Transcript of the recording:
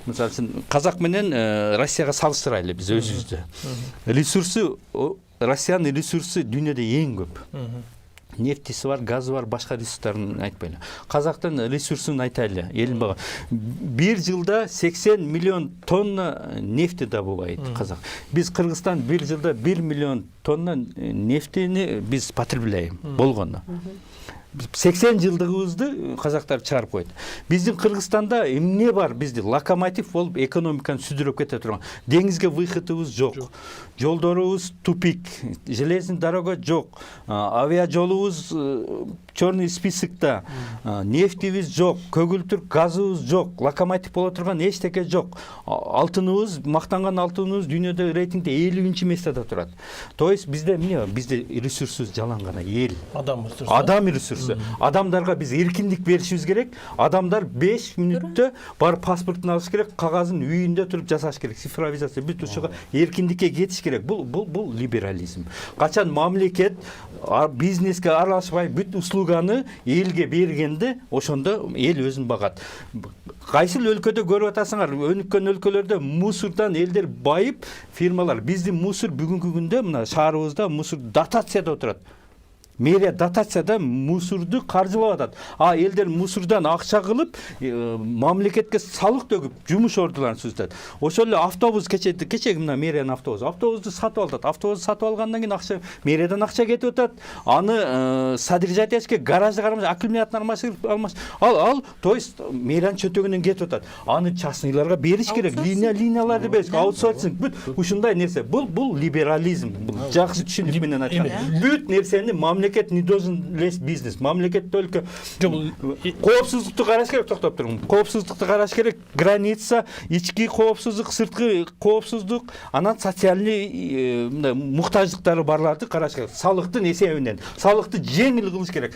мисалы үчүн Казак менен Россияга салыштырайлы биз өзүбүздү. Ресурсу Россиянын ресурсу дүйнөдө эң көп. Нефтиси бар, газы бар, башка ресурстарын айтпайлы. Казактын ресурсун айтайлы. Bir жылда 80 миллион тонна нефти добывает Казак. Биз Кыргызстан bir жылда 1 миллион тонна нефтини биз потребляем болгону. 80 жылдыгыбызды казактар чыгарып койду. Биздин Кыргызстанда эмне бар? Бизди локомотив болуп экономиканы сүдүрүп кете турган. Деңизге выходубуз жок. Жолдорубуз тупик, железный дорога жок. Авиажолубуз черный списокта. Нефтибиз жок, көгүлтүр газыбыз жок, локомотив боло турган эчтеке жок. Алтыныбыз, мактанган алтыныбыз дүйнөдө рейтингде 50-нчи местеде турат. То есть бизде эмне? Бизде ресурсубуз жалаң гана эл. Адам ресурсу. Адамдарга биз эркиндик беришибиз керек. Адамдар 5 мүнөттө бар паспортун алыш керек, кагазын үйүндө туруп жасаш керек. Цифровизация бүт ушуга эркиндикке кетиш керек. Бул либерализм. Качан мамлекет бизнеске аралашпай бүт услуганы элге бергенде, ошондо эл өзүн багат. Кайсыл өлкөдө көрүп атасыңар? Өнүккөн өлкөлөрдө мусордан элдер байып, фирмалар. Биздин мусор бүгүнкү күндө мына шаарыбызда мусор дотацияда отурат. Мэрия дотацияда мусорду каржылап атат. Элдер мусордан акча кылып, мамлекетке салык төгүп, жумуш ордуларын сүзөт. Ошол эле автобус кечеги мына мэриянын автобусу. Автобусту сатып алат. Автобусту сатып алгандан кийин акча мэриядан акча кетип атат. Аны содержать гаражды карамай, аккумулятор алмаш. То есть мэриянын чөтөгүнөн кетип атат. Аны частныйларга бериш керек. Линияларды бериш, аутсорсинг. Бүт ушундай нерсе. Бул либерализм. Бул жакшы түшүнүк менен айткан. Бүт нерсени мамлекет не должен лезть бизнес. Мамлекет только коопсуздукту караш керек, токтоп тургум. Коопсуздукту караш керек, граница, ички коопсуздук, сырткы коопсуздук, анан социальный муктаждыктары барларды караш керек. Салыктын эсебинен. Салыкты жеңил кылыш керек.